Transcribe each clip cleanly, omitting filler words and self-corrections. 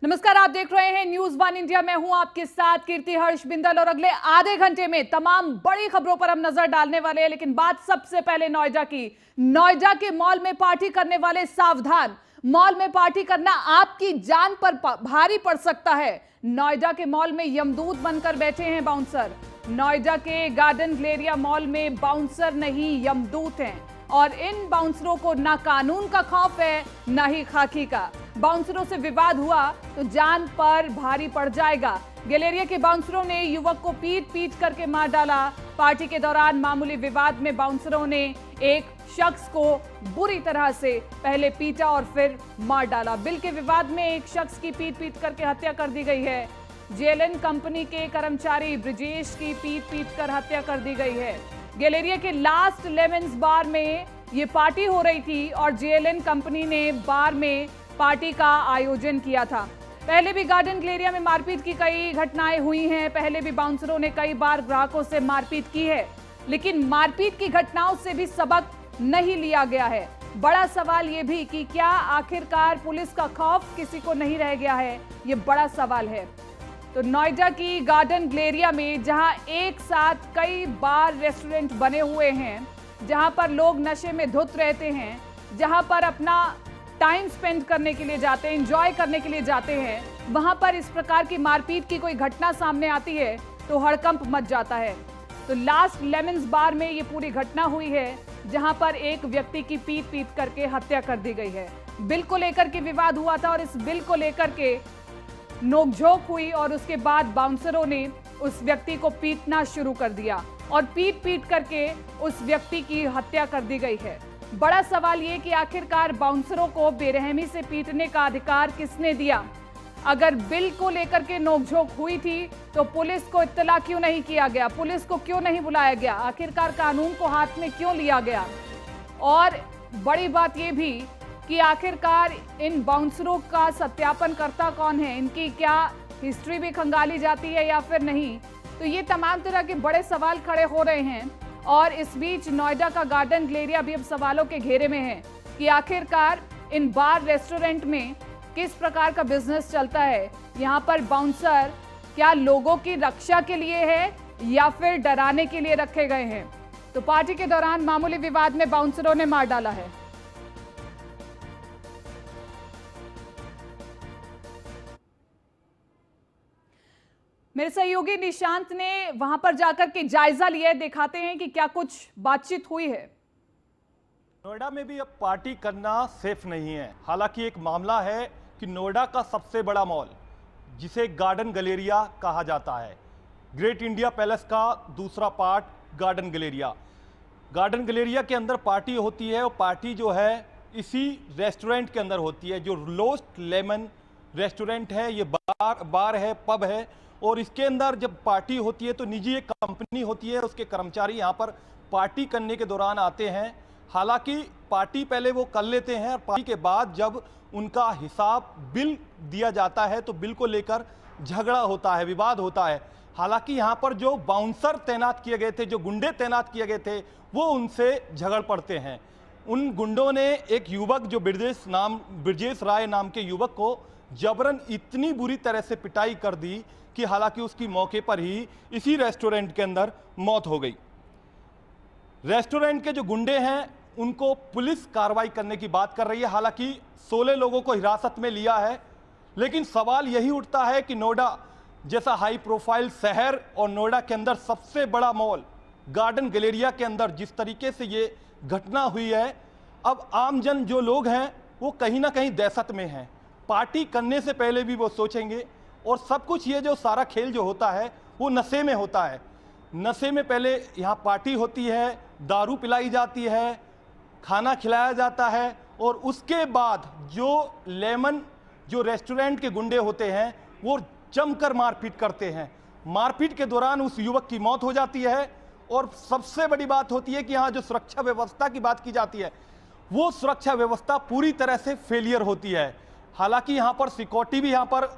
नमस्कार, आप देख रहे हैं न्यूज वन इंडिया। मैं हूं आपके साथ कीर्ति हर्ष बिंदल और अगले आधे घंटे में तमाम बड़ी खबरों पर हम नजर डालने वाले हैं। लेकिन बात सबसे पहले नोएडा की। नोएडा के मॉल में पार्टी करने वाले सावधान। मॉल में पार्टी करना आपकी जान पर भारी पड़ सकता है। नोएडा के मॉल में यमदूत बनकर बैठे हैं बाउंसर। नोएडा के गार्डन ग्लेरिया मॉल में बाउंसर नहीं यमदूत हैं और इन बाउंसरों को ना कानून का खौफ है ना ही खाकी का। बाउंसरों से विवाद हुआ तो जान पर भारी पड़ जाएगा। गैलेरिया के बाउंसरों ने युवक को पीट पीट करके मार डाला। पार्टी के दौरान मामूली विवाद में बाउंसरों ने एक शख्स को बुरी तरह से पहले पीटा और फिर मार डाला। बिल के विवाद में एक शख्स की पीट पीट करके हत्या कर दी गई है। जेएलएन कंपनी के कर्मचारी ब्रिजेश की पीट पीट कर हत्या कर दी गई है। गैलेरिया के लास्ट लेमन्स बार में ये पार्टी हो रही थी और जेएलएन कंपनी ने बार में पार्टी का आयोजन किया था। पहले भी गार्डन ग्लेरिया में मारपीट की कई घटनाएं हुई हैं। पहले भी बाउंसरों ने कई बार ग्राहकों से मारपीट की है, लेकिन मारपीट की घटनाओं से भी सबक नहीं लिया गया है। बड़ा सवाल ये भी कि क्या आखिरकार पुलिस का खौफ किसी को नहीं रह गया है, ये बड़ा सवाल है। तो नोएडा की गार्डन ग्लेरिया में जहां एक साथ कई बार रेस्टोरेंट बने हुए हैं, जहां पर लोग नशे में धुत रहते हैं, जहां पर अपना टाइम स्पेंड करने के लिए जाते हैं, एंजॉय करने के लिए जाते हैं, वहां पर इस प्रकार की मारपीट की कोई घटना सामने आती है तो हड़कंप मच जाता है। तो लास्ट लेमन्स बार में ये पूरी घटना हुई है जहां पर एक व्यक्ति की पीट पीट करके हत्या कर दी गई है। बिल को लेकर के विवाद हुआ था और इस बिल को लेकर के नोकझोंक हुई और उसके बाद बाउंसरों ने उस व्यक्ति को पीटना शुरू कर दिया और पीट पीट करके उस व्यक्ति की हत्या कर दी गई है। बड़ा सवाल ये कि आखिरकार बाउंसरों को बेरहमी से पीटने का अधिकार किसने दिया? अगर बिल को लेकर के नोकझोंक हुई थी तो पुलिस को इत्तला क्यों नहीं किया गया? पुलिस को क्यों नहीं बुलाया गया? आखिरकार कानून को हाथ में क्यों लिया गया? और बड़ी बात ये भी कि आखिरकार इन बाउंसरों का सत्यापन करता कौन है? इनकी क्या हिस्ट्री भी खंगाली जाती है या फिर नहीं? तो ये तमाम तरह के बड़े सवाल खड़े हो रहे हैं और इस बीच नोएडा का गार्डन ग्लेरिया भी अब सवालों के घेरे में है कि आखिरकार इन बार रेस्टोरेंट में किस प्रकार का बिजनेस चलता है। यहाँ पर बाउंसर क्या लोगों की रक्षा के लिए है या फिर डराने के लिए रखे गए हैं? तो पार्टी के दौरान मामूली विवाद में बाउंसरों ने मार डाला है। मेरे सहयोगी निशांत ने वहां पर जाकर के जायजा लिया है। दिखाते हैं कि क्या कुछ बातचीत हुई है। नोएडा में भी अब पार्टी करना सेफ नहीं है। हालांकि एक मामला है कि नोएडा का सबसे बड़ा मॉल, जिसे गार्डन गैलेरिया कहा जाता है, ग्रेट इंडिया पैलेस का दूसरा part garden Galleria. Garden Galleria के अंदर पार्टी होती है और पार्टी जो है इसी रेस्टोरेंट के अंदर होती है, जो लोस्ट लेमन रेस्टोरेंट है। ये बार है, पब है और इसके अंदर जब पार्टी होती है तो निजी एक कंपनी होती है, उसके कर्मचारी यहाँ पर पार्टी करने के दौरान आते हैं। हालांकि पार्टी पहले वो कर लेते हैं और पार्टी के बाद जब उनका हिसाब बिल दिया जाता है तो बिल को लेकर झगड़ा होता है, विवाद होता है। हालांकि यहाँ पर जो बाउंसर तैनात किए गए थे, जो गुंडे तैनात किए गए थे, वो उनसे झगड़ पड़ते हैं। उन गुंडों ने एक युवक जो ब्रिजेश राय नाम के युवक को जबरन इतनी बुरी तरह से पिटाई कर दी कि हालांकि उसकी मौके पर ही इसी रेस्टोरेंट के अंदर मौत हो गई। रेस्टोरेंट के जो गुंडे हैं उनको पुलिस कार्रवाई करने की बात कर रही है। हालांकि 16 लोगों को हिरासत में लिया है, लेकिन सवाल यही उठता है कि नोएडा जैसा हाई प्रोफाइल शहर और नोएडा के अंदर सबसे बड़ा मॉल गार्डन गैलेरिया के अंदर जिस तरीके से ये घटना हुई है, अब आमजन जो लोग हैं वो कहीं ना कहीं दहशत में हैं। पार्टी करने से पहले भी वो सोचेंगे और सब कुछ ये जो सारा खेल जो होता है वो नशे में होता है। नशे में पहले यहाँ पार्टी होती है, दारू पिलाई जाती है, खाना खिलाया जाता है और उसके बाद जो रेस्टोरेंट के गुंडे होते हैं वो जमकर मारपीट करते हैं। मारपीट के दौरान उस युवक की मौत हो जाती है और सबसे बड़ी बात होती है कि यहाँ जो सुरक्षा व्यवस्था की बात की जाती है वो सुरक्षा व्यवस्था पूरी तरह से फेलियर होती है। हालांकि यहाँ पर सिक्योरिटी भी यहाँ पर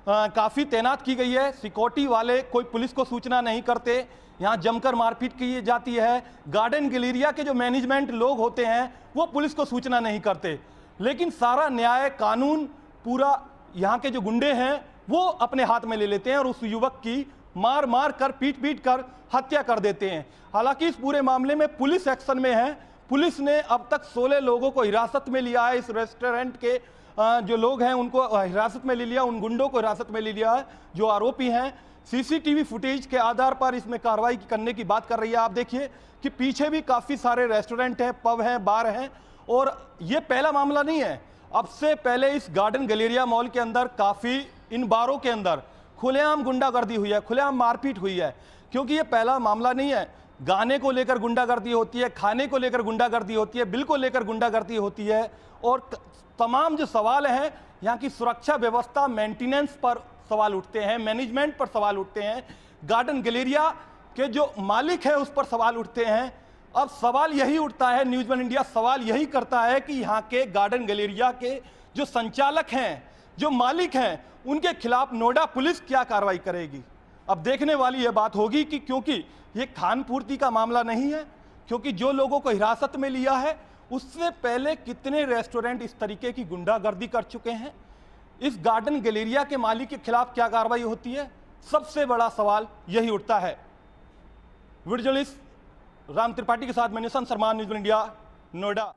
काफ़ी तैनात की गई है। सिक्योरिटी वाले कोई पुलिस को सूचना नहीं करते, यहाँ जमकर मारपीट की जाती है। गार्डन गैलेरिया के जो मैनेजमेंट लोग होते हैं वो पुलिस को सूचना नहीं करते, लेकिन सारा न्याय कानून पूरा यहाँ के जो गुंडे हैं वो अपने हाथ में ले लेते हैं और उस युवक की मार मार कर पीट पीट कर हत्या कर देते हैं। हालांकि इस पूरे मामले में पुलिस एक्शन में है। पुलिस ने अब तक 16 लोगों को हिरासत में लिया है। इस रेस्टोरेंट के जो लोग हैं उनको हिरासत में ले लिया, उन गुंडों को हिरासत में ले लिया है जो आरोपी हैं। सीसीटीवी फुटेज के आधार पर इसमें कार्रवाई करने की बात कर रही है। आप देखिए कि पीछे भी काफी सारे रेस्टोरेंट हैं, पब हैं, बार हैं और ये पहला मामला नहीं है। अब से पहले इस गार्डन गैलेरिया मॉल के अंदर काफी इन बारों के अंदर खुलेआम गुंडागर्दी हुई है, खुलेआम मारपीट हुई है। क्योंकि ये पहला मामला नहीं है। गाने को लेकर गुंडागर्दी होती है, खाने को लेकर गुंडागर्दी होती है, बिल को लेकर गुंडागर्दी होती है और तमाम जो सवाल हैं यहाँ की सुरक्षा व्यवस्था, मेंटेनेंस पर सवाल उठते हैं, मैनेजमेंट पर सवाल उठते हैं, गार्डन गैलेरिया के जो मालिक है उस पर सवाल उठते हैं। अब सवाल यही उठता है, न्यूज़ वन इंडिया सवाल यही करता है कि यहाँ के गार्डन गैलेरिया के जो संचालक हैं, जो मालिक हैं, उनके खिलाफ नोएडा पुलिस क्या कार्रवाई करेगी। अब देखने वाली यह बात होगी कि क्योंकि ये खान पूर्ति का मामला नहीं है, क्योंकि जो लोगों को हिरासत में लिया है उससे पहले कितने रेस्टोरेंट इस तरीके की गुंडागर्दी कर चुके हैं। इस गार्डन गैलेरिया के मालिक के खिलाफ क्या कार्रवाई होती है, सबसे बड़ा सवाल यही उठता है। वीडियो जर्नलिस्ट राम त्रिपाठी के साथ मैं Nishant Sharma, news one India, Noida.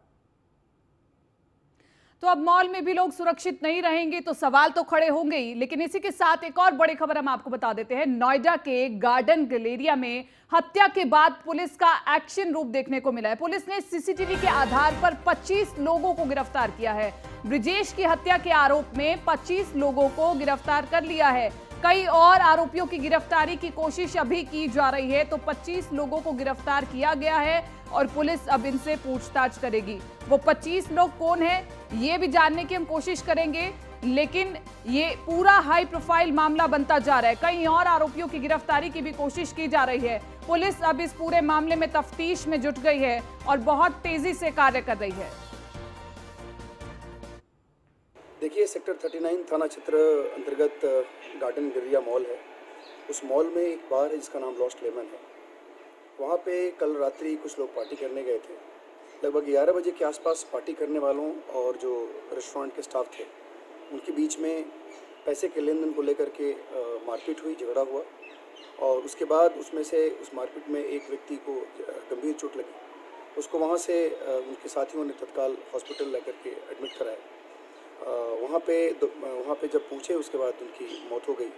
तो अब मॉल में भी लोग सुरक्षित नहीं रहेंगे तो सवाल तो खड़े होंगे ही, लेकिन इसी के साथ एक और बड़ी खबर हम आपको बता देते हैं। नोएडा के गार्डन गैलेरिया में हत्या के बाद पुलिस का एक्शन रूप देखने को मिला है। पुलिस ने सीसीटीवी के आधार पर 25 लोगों को गिरफ्तार किया है। ब्रिजेश की हत्या के आरोप में 25 लोगों को गिरफ्तार कर लिया है। कई और आरोपियों की गिरफ्तारी की कोशिश अभी की जा रही है। तो 25 लोगों को गिरफ्तार किया गया है और पुलिस अब इनसे पूछताछ करेगी। वो 25 लोग कौन हैं ये भी जानने की हम कोशिश करेंगे, लेकिन ये पूरा हाई प्रोफाइल मामला बनता जा रहा है। कई और आरोपियों की गिरफ्तारी की भी कोशिश की जा रही है। पुलिस अब इस पूरे मामले में तफ्तीश में जुट गई है और बहुत तेजी से कार्य कर रही है। देखिए, सेक्टर 39 थाना क्षेत्र अंतर्गत गार्डन गैलेरिया मॉल है। उस मॉल में एक बार है जिसका नाम लॉस्ट लेमन है। वहाँ पे कल रात्रि कुछ लोग पार्टी करने गए थे। लगभग 11 बजे के आसपास पार्टी करने वालों और जो रेस्टोरेंट के स्टाफ थे उनके बीच में पैसे के लेन देन को लेकर के मारपीट हुई, झगड़ा हुआ और उसके बाद उसमें से उस मारपीट में एक व्यक्ति को गंभीर चोट लगी। उसको वहाँ से उनके साथियों ने तत्काल हॉस्पिटल लेकर के एडमिट कराया। वहाँ पे जब पहुँचे उसके बाद उनकी मौत हो गई।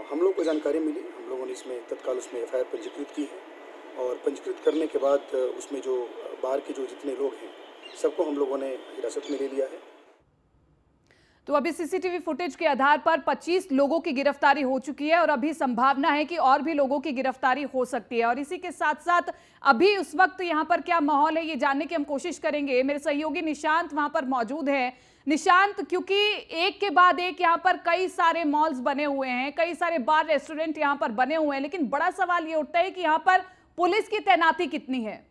हम लोग को जानकारी मिली, हम लोगों ने इसमें तत्काल उसमें एफआईआर पंजीकृत की है और पंजीकृत करने के बाद उसमें जो बाहर के जो जितने लोग हैं सबको हम लोगों ने हिरासत में ले लिया है। तो अभी सीसीटीवी फुटेज के आधार पर 25 लोगों की गिरफ्तारी हो चुकी है और अभी संभावना है कि और भी लोगों की गिरफ्तारी हो सकती है। और इसी के साथ साथ अभी उस वक्त यहां पर क्या माहौल है ये जानने की हम कोशिश करेंगे। मेरे सहयोगी निशांत वहां पर मौजूद है। निशांत, क्योंकि एक के बाद एक यहाँ पर कई सारे मॉल्स बने हुए हैं, कई सारे बार रेस्टोरेंट यहाँ पर बने हुए हैं, लेकिन बड़ा सवाल ये उठता है कि यहाँ पर पुलिस की तैनाती कितनी है।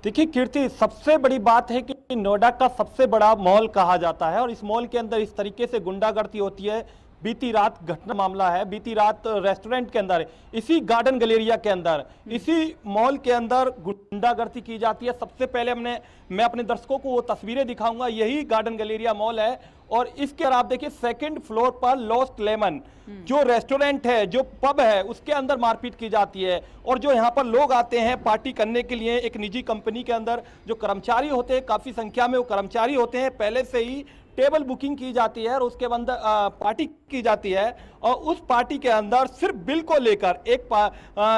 देखिए कीर्ति, सबसे बड़ी बात है कि नोएडा का सबसे बड़ा मॉल कहा जाता है और इस मॉल के अंदर इस तरीके से गुंडागर्दी होती है। बीती रात घटना मामला है, बीती रात रेस्टोरेंट के अंदर, इसी गार्डन गैलेरिया के अंदर, इसी मॉल के अंदर गुंडागर्दी की जाती है। सबसे पहले मैं अपने दर्शकों को वो तस्वीरें दिखाऊंगा। यही गार्डन गैलेरिया मॉल है और इसके अंदर आप देखिए सेकंड फ्लोर पर लॉस्ट लेमन जो रेस्टोरेंट है, जो पब है, उसके अंदर मारपीट की जाती है। और जो यहाँ पर लोग आते हैं पार्टी करने के लिए, एक निजी कंपनी के अंदर जो कर्मचारी होते हैं, काफी संख्या में वो कर्मचारी होते हैं, पहले से ही टेबल बुकिंग की जाती है और उसके अंदर पार्टी की जाती है और उस पार्टी के अंदर सिर्फ बिल को लेकर एक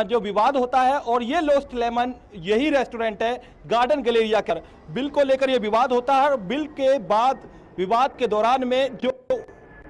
जो विवाद होता है। और ये लॉस्ट लेमन यही रेस्टोरेंट है गार्डन गैलेरिया का, बिल को लेकर ये विवाद होता है और बिल के बाद विवाद के दौरान में जो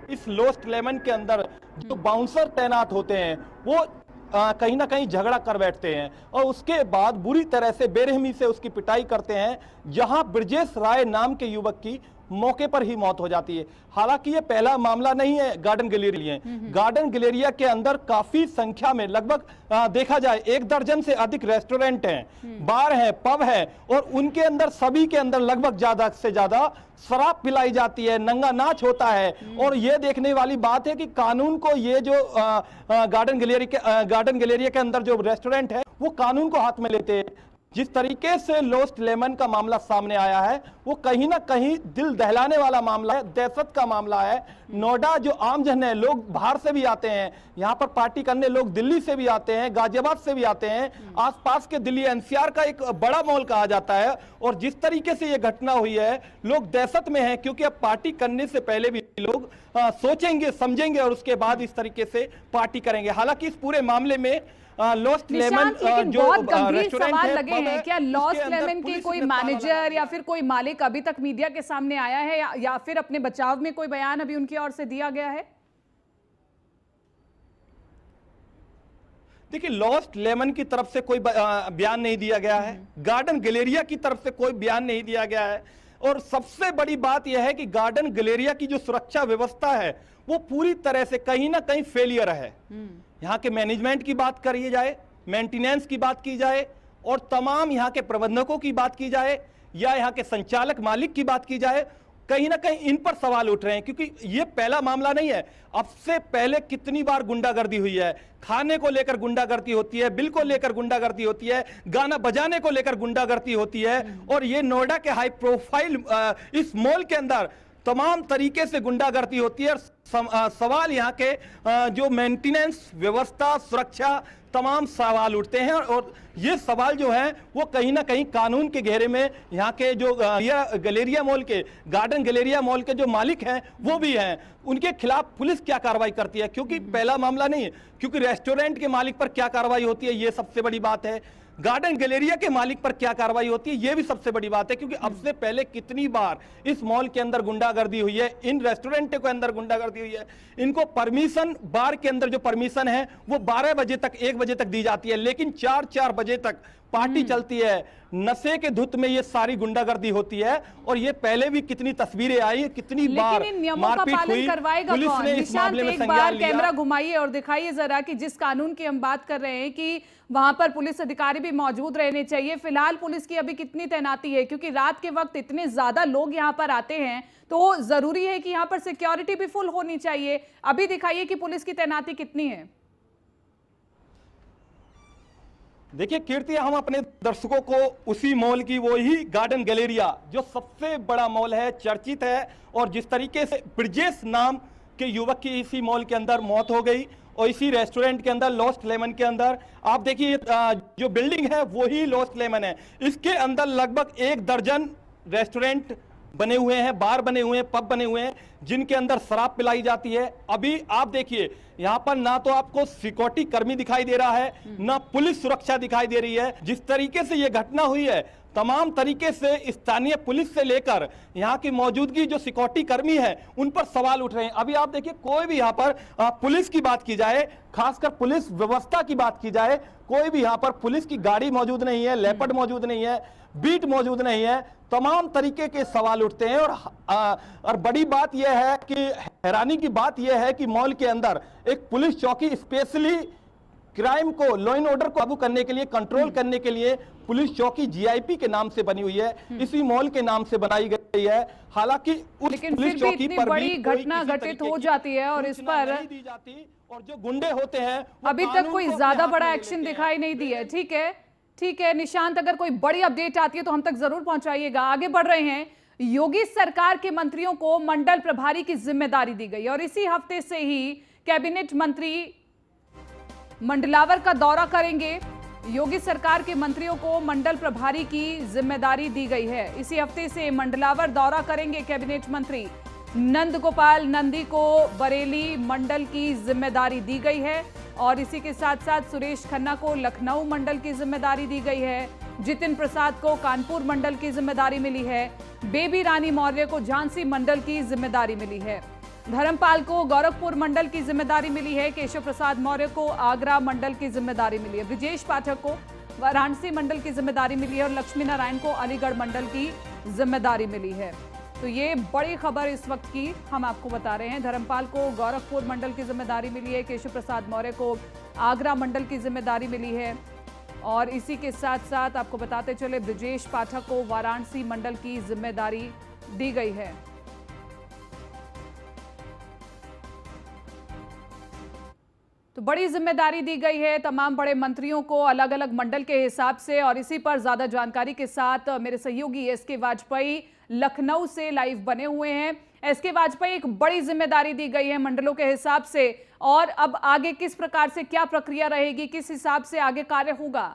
इस लॉस्ट लेमन के अंदर जो बाउंसर तैनात होते हैं वो कहीं ना कहीं झगड़ा कर बैठते हैं और उसके बाद बुरी तरह से बेरहमी से उसकी पिटाई करते हैं, जहां ब्रजेश राय नाम के युवक की मौके पर ही मौत हो जाती है। हालांकि ये पहला मामला नहीं है गार्डन गैलेरिया। गार्डन गैलेरिया के अंदर काफी संख्या में लगभग देखा जाए 1 दर्जन से अधिक रेस्टोरेंट हैं, बार हैं, पब हैं और उनके अंदर सभी के अंदर लगभग ज्यादा से ज्यादा शराब पिलाई जाती है, नंगा नाच होता है। और ये देखने वाली बात है कि कानून को ये जो गार्डन गैलेरिया के अंदर जो रेस्टोरेंट है वो कानून को हाथ में लेते हैं। जिस तरीके से लॉस्ट लेमन का मामला सामने आया है वो कहीं ना कहीं दिल दहलाने वाला मामला है, दहशत का मामला है। नोएडा जो आम जन है, लोग बाहर से भी आते हैं यहाँ पर पार्टी करने, लोग दिल्ली से भी आते हैं, गाजियाबाद से भी आते हैं, आसपास के दिल्ली एनसीआर का एक बड़ा मॉल कहा जाता है। और जिस तरीके से ये घटना हुई है, लोग दहशत में हैं, क्योंकि अब पार्टी करने से पहले भी लोग सोचेंगे, समझेंगे और उसके बाद इस तरीके से पार्टी करेंगे। हालांकि इस पूरे मामले में लॉस्ट लेमन जो बहुत गंभीर रेस्टोरेंट सवाल है, लगे हैं। क्या लॉस्ट लेमन के कोई मैनेजर या फिर कोई मालिक अभी तक मीडिया के सामने आया है या फिर अपने बचाव में कोई बयान अभी उनकी ओर से दिया गया है? देखिए, लॉस्ट लेमन की तरफ से कोई बयान नहीं दिया गया है, गार्डन गैलेरिया की तरफ से कोई बयान नहीं दिया गया है। और सबसे बड़ी बात यह है कि गार्डन गैलेरिया की जो सुरक्षा व्यवस्था है वो पूरी तरह से कहीं ना कहीं फेलियर है। यहाँ के मैनेजमेंट की बात करी जाए, मेंटेनेंस की बात की जाए और तमाम यहाँ के प्रबंधकों की बात की जाए या यहाँ के संचालक मालिक की बात की जाए, कहीं ना कहीं इन पर सवाल उठ रहे हैं। क्योंकि ये पहला मामला नहीं है, अब से पहले कितनी बार गुंडागर्दी हुई है। खाने को लेकर गुंडागर्दी होती है, बिल को लेकर गुंडागर्दी होती है, गाना बजाने को लेकर गुंडागर्दी होती है। और ये नोएडा के हाई प्रोफाइल इस मॉल के अंदर तमाम तरीके से गुंडागर्दी होती है। सवाल यहाँ के जो मेंटेनेंस व्यवस्था, सुरक्षा, तमाम सवाल उठते हैं। और ये सवाल जो है वो कहीं ना कहीं कानून के घेरे में यहाँ के जो गैलेरिया मॉल के, गार्डन गैलेरिया मॉल के जो मालिक हैं वो भी हैं, उनके खिलाफ पुलिस क्या कार्रवाई करती है। क्योंकि पहला मामला नहीं है, क्योंकि रेस्टोरेंट के मालिक पर क्या कार्रवाई होती है ये सबसे बड़ी बात है, गार्डन गैलेरिया के मालिक पर क्या कार्रवाई होती है ये भी सबसे बड़ी बात है। क्योंकि अब से पहले कितनी बार इस मॉल के अंदर गुंडागर्दी हुई है, इन रेस्टोरेंट के अंदर गुंडागर्दी हुई है। इनको परमिशन, बार के अंदर जो परमिशन है वो 12 बजे तक, 1 बजे तक दी जाती है, लेकिन 4 बजे तक पार्टी चलती है। नशे के धुत में ये सारी गुंडागर्दी होती है। और ये पहले भी कितनी तस्वीरें आई, कितनी बार मारपीट हुई, पुलिस ने इस मामले में संज्ञान लिया। कैमरा घुमाइए और दिखाइए जरा कि जिस कानून की हम बात कर रहे हैं कि वहां पर पुलिस अधिकारी भी मौजूद रहने चाहिए, फिलहाल पुलिस की अभी कितनी तैनाती है? क्योंकि रात के वक्त इतने ज्यादा लोग यहाँ पर आते हैं तो जरूरी है कि यहाँ पर सिक्योरिटी भी फुल होनी चाहिए। अभी दिखाइए कि पुलिस की तैनाती कितनी है। देखिए कीर्ति, हम अपने दर्शकों को उसी मॉल की, वो ही गार्डन गैलेरिया जो सबसे बड़ा मॉल है, चर्चित है, और जिस तरीके से ब्रिजेश नाम के युवक की इसी मॉल के अंदर मौत हो गई और इसी रेस्टोरेंट के अंदर लॉस्ट लेमन के अंदर आप देखिए जो बिल्डिंग है वो ही लॉस्ट लेमन है। इसके अंदर लगभग 1 दर्जन रेस्टोरेंट बने हुए हैं, बार बने हुए हैं, पब बने हुए हैं, जिनके अंदर शराब पिलाई जाती है। अभी आप देखिए यहाँ पर ना तो आपको सिक्योरिटी कर्मी दिखाई दे रहा है, ना पुलिस सुरक्षा दिखाई दे रही है। जिस तरीके से ये घटना हुई है, तमाम तरीके से स्थानीय पुलिस से लेकर यहाँ की मौजूदगी जो सिक्योरिटी कर्मी है उन पर सवाल उठ रहे हैं। अभी आप देखिए, कोई भी यहाँ पर पुलिस की बात की जाए, खासकर पुलिस व्यवस्था की बात की जाए, कोई भी यहाँ पर पुलिस की गाड़ी मौजूद नहीं है, लेपर्ड मौजूद नहीं है, बीट मौजूद नहीं है। तमाम तरीके के सवाल उठते हैं। और बड़ी बात यह है कि हैरानी की बात यह है कि मॉल के अंदर एक पुलिस चौकी स्पेशली क्राइम को, लॉ एंड ऑर्डर को काबू करने के लिए, कंट्रोल करने के लिए पुलिस चौकी जीआईपी के नाम से बनी हुई है, इसी मॉल के नाम से बनाई गई है। हालांकि उस पुलिस चौकी पर बड़ी घटना घटित हो जाती है और इस पर नहीं दी जाती, और जो गुंडे होते हैं अभी तक कोई ज्यादा बड़ा एक्शन दिखाई नहीं दिया है। ठीक है, ठीक है निशांत, अगर कोई बड़ी अपडेट आती है तो हम तक जरूर पहुंचाइएगा। आगे बढ़ रहे हैं, योगी सरकार के मंत्रियों को मंडल प्रभारी की जिम्मेदारी दी गई और इसी हफ्ते से ही कैबिनेट मंत्री मंडलावर का दौरा करेंगे। योगी सरकार के मंत्रियों को मंडल प्रभारी की जिम्मेदारी दी गई है। इसी हफ्ते से मंडलावर दौरा करेंगे कैबिनेट मंत्री। नंद गोपाल नंदी को बरेली मंडल की जिम्मेदारी दी गई है और इसी के साथ साथ सुरेश खन्ना को लखनऊ मंडल की जिम्मेदारी दी गई है। जितिन प्रसाद को कानपुर मंडल की जिम्मेदारी मिली है। बेबी रानी मौर्य को झांसी मंडल की जिम्मेदारी मिली है। धर्मपाल को गोरखपुर मंडल की जिम्मेदारी मिली है। केशव प्रसाद मौर्य को आगरा मंडल की जिम्मेदारी मिली है। ब्रिजेश पाठक को वाराणसी मंडल की जिम्मेदारी मिली है और लक्ष्मी नारायण को अलीगढ़ मंडल की जिम्मेदारी मिली है। तो ये बड़ी खबर इस वक्त की हम आपको बता रहे हैं। धर्मपाल को गोरखपुर मंडल की जिम्मेदारी मिली है, केशव प्रसाद मौर्य को आगरा मंडल की जिम्मेदारी मिली है और इसी के साथ साथ आपको बताते चले ब्रिजेश पाठक को वाराणसी मंडल की जिम्मेदारी दी गई है। तो बड़ी जिम्मेदारी दी गई है तमाम बड़े मंत्रियों को अलग अलग मंडल के हिसाब से, और इसी पर ज्यादा जानकारी के साथ मेरे सहयोगी एसके वाजपेयी लखनऊ से लाइव बने हुए हैं। एसके वाजपेयी, एक बड़ी जिम्मेदारी दी गई है मंडलों के हिसाब से, और अब आगे किस प्रकार से क्या प्रक्रिया रहेगी, किस हिसाब से आगे कार्य होगा?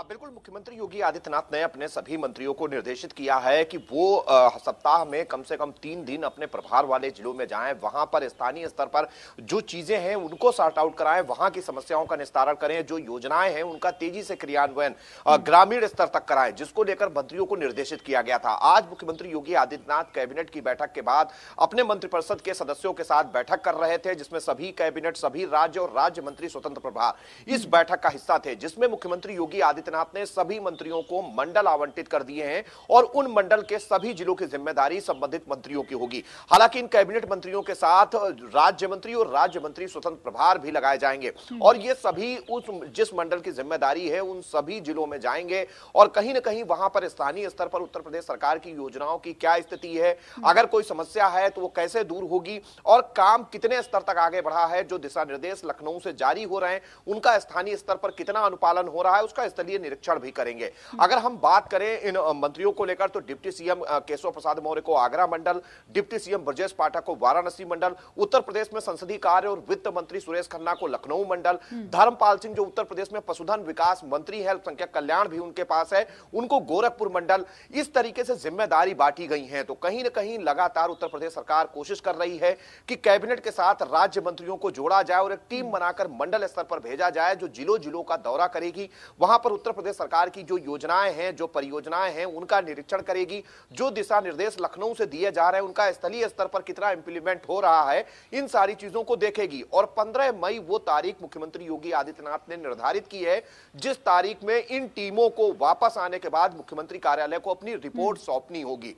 बिल्कुल, मुख्यमंत्री योगी आदित्यनाथ ने अपने सभी मंत्रियों को निर्देशित किया है कि वो सप्ताह में कम से कम 3 दिन अपने प्रभार वाले जिलों में जाएं, वहां पर स्थानीय स्तर पर जो चीजें हैं उनको सॉर्ट आउट कराएं, वहां की समस्याओं का निस्तारण करें, जो योजनाएं हैं उनका तेजी से क्रियान्वयन ग्रामीण स्तर तक कराएं, जिसको लेकर मंत्रियों को निर्देशित किया गया था। आज मुख्यमंत्री योगी आदित्यनाथ कैबिनेट की बैठक के बाद अपने मंत्रिपरिषद के सदस्यों के साथ बैठक कर रहे थे, जिसमें सभी कैबिनेट, सभी राज्य और राज्य मंत्री स्वतंत्र प्रभार इस बैठक का हिस्सा थे, जिसमें मुख्यमंत्री योगी आदित्यनाथ ने सभी मंत्रियों को मंडल आवंटित कर दिए हैं और उन मंडल के सभी जिलों की जिम्मेदारी संबंधित मंत्रियों की होगी। हालांकि इन कैबिनेट मंत्रियों के साथ राज्य मंत्री और राज्य मंत्री स्वतंत्र प्रभार भी लगाए जाएंगे और ये सभी उस जिस मंडल की जिम्मेदारी है उन सभी जिलों में जाएंगे और कहीं ना कहीं वहां पर स्थानीय स्तर पर उत्तर प्रदेश सरकार की योजनाओं की क्या स्थिति है, अगर कोई समस्या है तो वो कैसे दूर होगी और काम कितने स्तर तक आगे बढ़ा है, जो दिशा निर्देश लखनऊ से जारी हो रहे हैं उनका स्थानीय स्तर पर कितना अनुपालन हो रहा है, उसका स्थलीय निरीक्षण भी करेंगे। अगर हम बात करें इन मंत्रियों को लेकर तो डिप्टी सीएम केशव प्रसाद मौर्य को आगरा मंडल, डिप्टी सीएम ब्रजेश पाठक को वाराणसी मंडल, उत्तर प्रदेश में संसदीय कार्य और वित्त मंत्री सुरेश खन्ना को लखनऊ मंडल, धर्मपाल सिंह जो उत्तर प्रदेश में पशुधन विकास मंत्री है, अल्पसंख्यक कल्याण भी उनके पास है, उनको गोरखपुर मंडल। इस तरीके से जिम्मेदारी बांटी गई है। तो कहीं ना कहीं लगातार उत्तर प्रदेश सरकार कोशिश कर रही है कि कैबिनेट के साथ राज्य मंत्रियों को जोड़ा जाए और एक टीम बनाकर मंडल स्तर पर भेजा जाए, जो जिलों जिलों का दौरा करेगी, वहां पर उत्तर प्रदेश सरकार की जो योजनाएं हैं, जो परियोजनाएं हैं, उनका निरीक्षण करेगी, जो दिशा निर्देश लखनऊ से दिए जा रहे हैं उनका स्थलीय स्तर पर कितना इंप्लीमेंट हो रहा है, इन सारी चीजों को देखेगी। और 15 मई वो तारीख मुख्यमंत्री योगी आदित्यनाथ ने निर्धारित की है जिस तारीख में इन टीमों को वापस आने के बाद मुख्यमंत्री कार्यालय को अपनी रिपोर्ट सौंपनी होगी।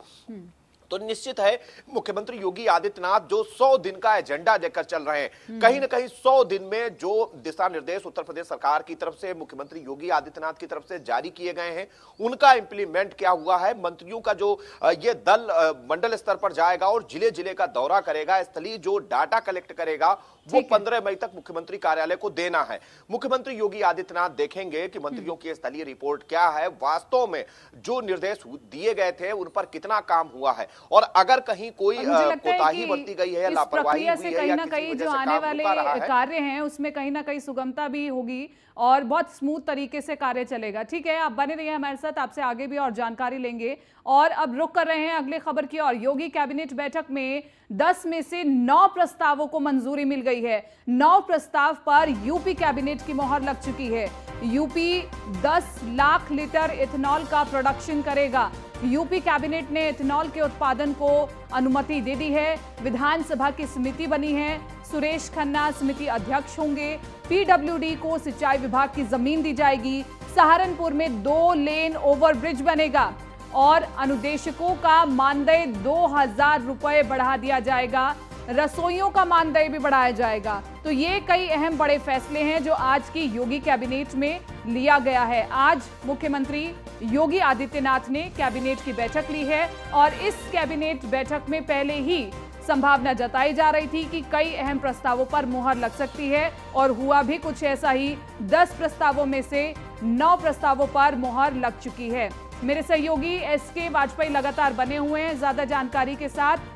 तो निश्चित है मुख्यमंत्री योगी आदित्यनाथ जो 100 दिन का एजेंडा लेकर चल रहे हैं, कहीं ना कहीं 100 दिन में जो दिशा निर्देश उत्तर प्रदेश सरकार की तरफ से, मुख्यमंत्री योगी आदित्यनाथ की तरफ से जारी किए गए हैं, उनका इंप्लीमेंट क्या हुआ है। मंत्रियों का जो ये दल मंडल स्तर पर जाएगा और जिले जिले का दौरा करेगा, स्थलीय जो डाटा कलेक्ट करेगा, वो 15 मई तक मुख्यमंत्री कार्यालय को देना है। मुख्यमंत्री योगी आदित्यनाथ देखेंगे कि मंत्रियों की स्थलीय रिपोर्ट क्या है, वास्तव में जो निर्देश दिए गए थे उन पर कितना काम हुआ है और अगर कहीं कोई कोताही बरती गई है, लापरवाही हुई है, कहीं ना कहीं जो आने वाले कार्य हैं उसमें कहीं ना कहीं सुगमता भी होगी और बहुत स्मूथ तरीके से कार्य चलेगा। ठीक है, आप बने रहिए हमारे साथ, आपसे आगे भी और जानकारी लेंगे। और अब रुक कर रहे हैं अगले खबर की और। योगी कैबिनेट बैठक में 10 में से 9 प्रस्तावों को मंजूरी मिल गई है। 9 प्रस्ताव पर यूपी कैबिनेट की मोहर लग चुकी है। यूपी 10 लाख लीटर इथेनॉल का प्रोडक्शन करेगा। यूपी कैबिनेट ने इथेनॉल के उत्पादन को अनुमति दे दी है। विधानसभा की समिति बनी है, सुरेश खन्ना समिति अध्यक्ष होंगे। पीडब्ल्यूडी को सिंचाई विभाग की जमीन दी जाएगी। सहारनपुर में 2 लेन ओवरब्रिज बनेगा और अनुदेशकों का मानदेय 2000 रुपए बढ़ा दिया जाएगा। रसोइयों का मानदेय भी बढ़ाया जाएगा। तो ये कई अहम बड़े फैसले हैं जो आज की योगी कैबिनेट में लिया गया है। आज मुख्यमंत्री योगी आदित्यनाथ ने कैबिनेट की बैठक ली है और इस कैबिनेट बैठक में पहले ही संभावना जताई जा रही थी कि कई अहम प्रस्तावों पर मुहर लग सकती है और हुआ भी कुछ ऐसा ही। 10 प्रस्तावों में से 9 प्रस्तावों पर मुहर लग चुकी है। मेरे सहयोगी एसके वाजपेयी लगातार बने हुए हैं ज्यादा जानकारी के साथ।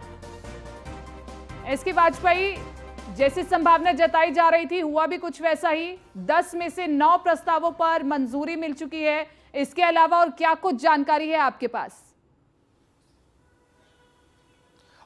एसके वाजपेयी, जैसी संभावना जताई जा रही थी हुआ भी कुछ वैसा ही। 10 में से 9 प्रस्तावों पर मंजूरी मिल चुकी है। इसके अलावा और क्या कुछ जानकारी है आपके पास?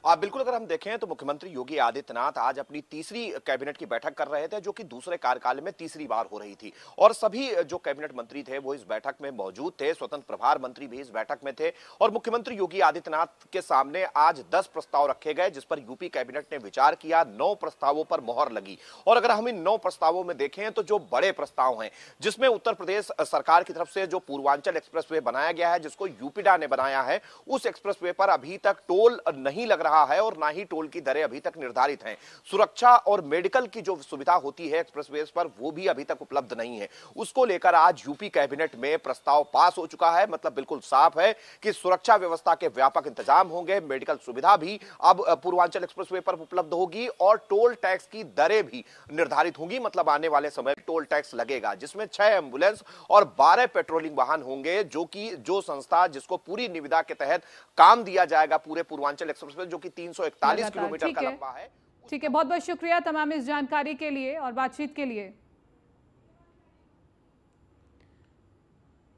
बिल्कुल, अगर हम देखें तो मुख्यमंत्री योगी आदित्यनाथ आज अपनी तीसरी कैबिनेट की बैठक कर रहे थे, जो कि दूसरे कार्यकाल में तीसरी बार हो रही थी और सभी जो कैबिनेट मंत्री थे वो इस बैठक में मौजूद थे। स्वतंत्र प्रभार मंत्री भी इस बैठक में थे और मुख्यमंत्री योगी आदित्यनाथ के सामने आज 10 प्रस्ताव रखे गए जिस पर यूपी कैबिनेट ने विचार किया। 9 प्रस्तावों पर मोहर लगी और अगर हम इन 9 प्रस्तावों में देखें तो जो बड़े प्रस्ताव हैं, जिसमें उत्तर प्रदेश सरकार की तरफ से जो पूर्वांचल एक्सप्रेसवे बनाया गया है, जिसको यूपीडा ने बनाया है, उस एक्सप्रेसवे पर अभी तक टोल नहीं लग रहा रहा है और ना ही टोल की दरें अभी तक निर्धारित हैं। सुरक्षा और मेडिकल की जो सुविधा होती है एक्सप्रेसवेज पर, वो भी अभी तक उपलब्ध नहीं है। उसको लेकर आज यूपी कैबिनेट में प्रस्ताव पास हो चुका है। मतलब बिल्कुल साफ है कि सुरक्षा व्यवस्था के व्यापक इंतजाम होंगे, मेडिकल सुविधा भी अब पूर्वांचल एक्सप्रेसवे पर उपलब्ध होगी और टोल टैक्स की दरें भी निर्धारित होंगी। मतलब आने वाले समय में टोल टैक्स लगेगा, जिसमें 6 एम्बुलेंस और 12 पेट्रोलिंग वाहन होंगे, जो संस्था जिसको पूरी निविदा के तहत काम दिया जाएगा पूरे पूर्वांचल एक्सप्रेसवे, जो कि 341 किलोमीटर का लंबा है। ठीक है, बहुत बहुत शुक्रिया तमाम इस जानकारी के लिए और बातचीत के लिए।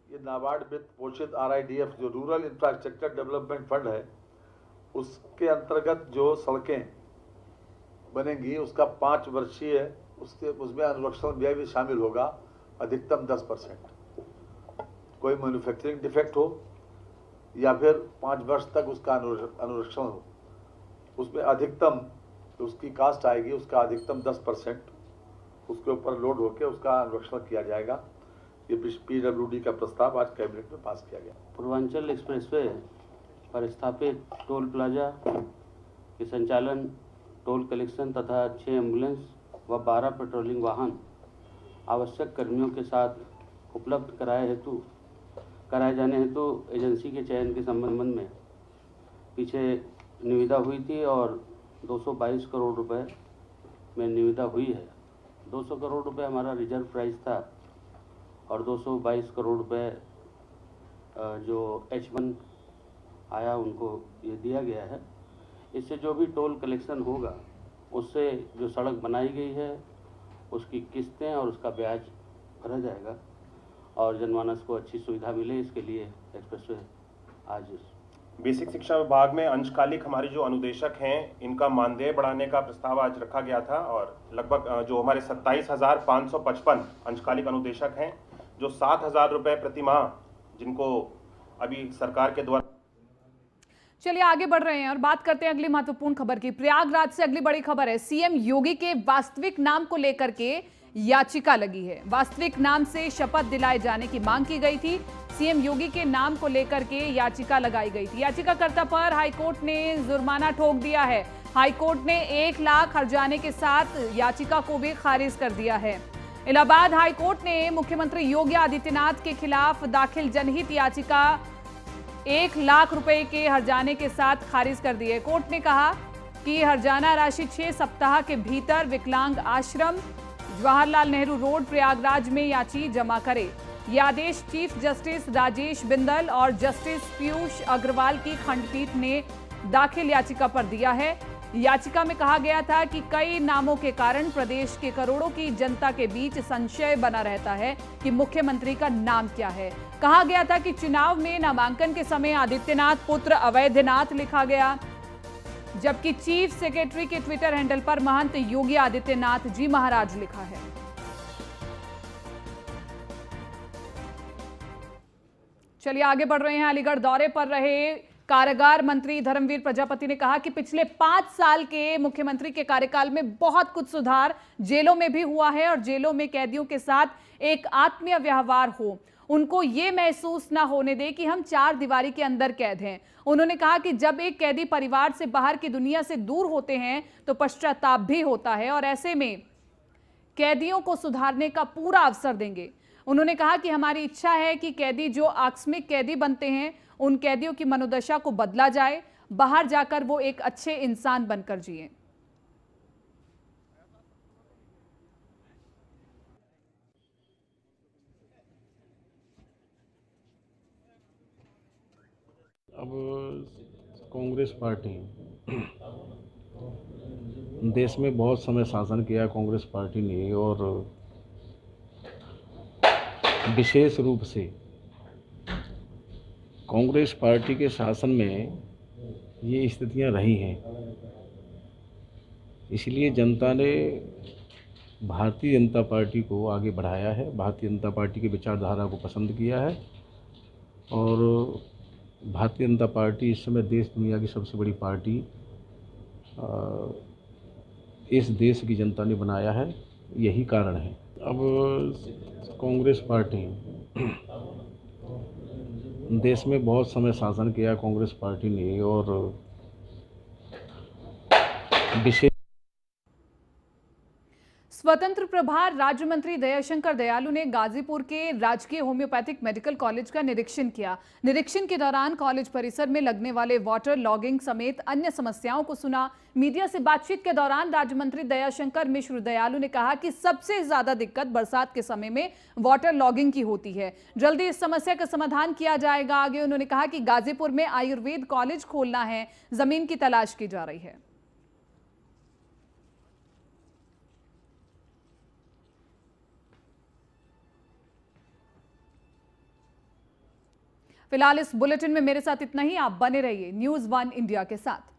ये नाबार्ड वित्त पोषित RIDF जो रूरल इंफ्रास्ट्रक्चर डेवलपमेंट फंड है, उसके अंतर्गत जो सड़कें बनेंगी उसका 5 वर्षीय उसमें अनुरक्षण व्यय भी शामिल होगा, अधिकतम 10%। कोई मैन्युफैक्चरिंग डिफेक्ट हो या फिर 5 वर्ष तक उसका अनुरक्षण हो, उसमें अधिकतम उसकी कास्ट आएगी, उसका अधिकतम 10% उसके ऊपर लोड होकर उसका अनुरक्षण किया जाएगा। ये PWD का प्रस्ताव आज कैबिनेट में पास किया गया। पूर्वांचल एक्सप्रेसवे पर स्थापित टोल प्लाजा के संचालन, टोल कलेक्शन तथा 6 एम्बुलेंस व 12 पेट्रोलिंग वाहन आवश्यक कर्मियों के साथ उपलब्ध कराए जाने हेतु एजेंसी के चयन के संबंध में पीछे निविदा हुई थी और 222 करोड़ रुपए में निविदा हुई है। 200 करोड़ रुपए हमारा रिजर्व प्राइस था और 222 करोड़ रुपए जो H1 आया उनको ये दिया गया है। इससे जो भी टोल कलेक्शन होगा उससे जो सड़क बनाई गई है उसकी किस्तें और उसका ब्याज भरा जाएगा और जनमानस को अच्छी सुविधा मिले, इसके लिए एक्सप्रेसवे आज बेसिक शिक्षा विभाग में अंशकालिक हमारे जो अनुदेशक हैं इनका मानदेय बढ़ाने का प्रस्ताव आज रखा गया था और लगभग जो हमारे 27,555 अंशकालिक अनुदेशक हैं, जो 7,000 रुपये प्रति माह जिनको अभी सरकार के द्वारा। चलिए आगे बढ़ रहे हैं और बात करते हैं अगली महत्वपूर्ण खबर की। प्रयागराज से अगली बड़ी खबर है। सीएम योगी के वास्तविक नाम को लेकर के याचिका लगी है। वास्तविक नाम से शपथ दिलाए जाने की मांग की गई थी। सीएम योगी के नाम को लेकर के याचिका लगाई गई थी। याचिकाकर्ता पर हाईकोर्ट ने जुर्माना ठोक दिया है। हाईकोर्ट ने 1 लाख हर्जाने के साथ याचिका को भी खारिज कर दिया है। इलाहाबाद हाईकोर्ट ने मुख्यमंत्री योगी आदित्यनाथ के खिलाफ दाखिल जनहित याचिका 1 लाख रुपए के हर्जाने के साथ खारिज कर दी है। कोर्ट ने कहा कि हर्जाना राशि 6 सप्ताह के भीतर विकलांग आश्रम जवाहरलाल नेहरू रोड प्रयागराज में याची जमा करे। यह आदेश चीफ जस्टिस राजेश बिंदल और जस्टिस पीयूष अग्रवाल की खंडपीठ ने दाखिल याचिका पर दिया है। याचिका में कहा गया था कि कई नामों के कारण प्रदेश के करोड़ों की जनता के बीच संशय बना रहता है कि मुख्यमंत्री का नाम क्या है। कहा गया था कि चुनाव में नामांकन के समय आदित्यनाथ पुत्र अवैधनाथ लिखा गया, जबकि चीफ सेक्रेटरी के ट्विटर हैंडल पर महंत योगी आदित्यनाथ जी महाराज लिखा है। चलिए आगे बढ़ रहे हैं। अलीगढ़ दौरे पर रहे कारागार मंत्री धर्मवीर प्रजापति ने कहा कि पिछले 5 साल के मुख्यमंत्री के कार्यकाल में बहुत कुछ सुधार जेलों में भी हुआ है और जेलों में कैदियों के साथ एक आत्मीय व्यवहार हो, उनको ये महसूस ना होने दे कि हम 4 दीवारी के अंदर कैद हैं। उन्होंने कहा कि जब एक कैदी परिवार से बाहर की दुनिया से दूर होते हैं तो पश्चाताप भी होता है और ऐसे में कैदियों को सुधारने का पूरा अवसर देंगे। उन्होंने कहा कि हमारी इच्छा है कि कैदी जो आकस्मिक कैदी बनते हैं उन कैदियों की मनोदशा को बदला जाए, बाहर जाकर वो एक अच्छे इंसान बनकर जिए। अब कांग्रेस पार्टी देश में बहुत समय शासन किया कांग्रेस पार्टी ने और विशेष रूप से कांग्रेस पार्टी के शासन में ये स्थितियां रही हैं। इसलिए जनता ने भारतीय जनता पार्टी को आगे बढ़ाया है, भारतीय जनता पार्टी की विचारधारा को पसंद किया है और भारतीय जनता पार्टी इस समय देश दुनिया की सबसे बड़ी पार्टी इस देश की जनता ने बनाया है, यही कारण है। अब कांग्रेस पार्टी देश में बहुत समय शासन किया कांग्रेस पार्टी ने और विशेष स्वतंत्र प्रभार राज्य मंत्री दयाशंकर दयालु ने गाजीपुर के राजकीय होम्योपैथिक मेडिकल कॉलेज का निरीक्षण किया। निरीक्षण के दौरान कॉलेज परिसर में लगने वाले वाटर लॉगिंग समेत अन्य समस्याओं को सुना। मीडिया से बातचीत के दौरान राज्य मंत्री दयाशंकर मिश्र दयालु ने कहा कि सबसे ज्यादा दिक्कत बरसात के समय में वाटर लॉगिंग की होती है। जल्दी इस समस्या का समाधान किया जाएगा। आगे उन्होंने कहा कि गाजीपुर में आयुर्वेद कॉलेज खोलना है, जमीन की तलाश की जा रही है। फिलहाल इस बुलेटिन में मेरे साथ इतना ही। आप बने रहिए न्यूज़ 1 इंडिया के साथ।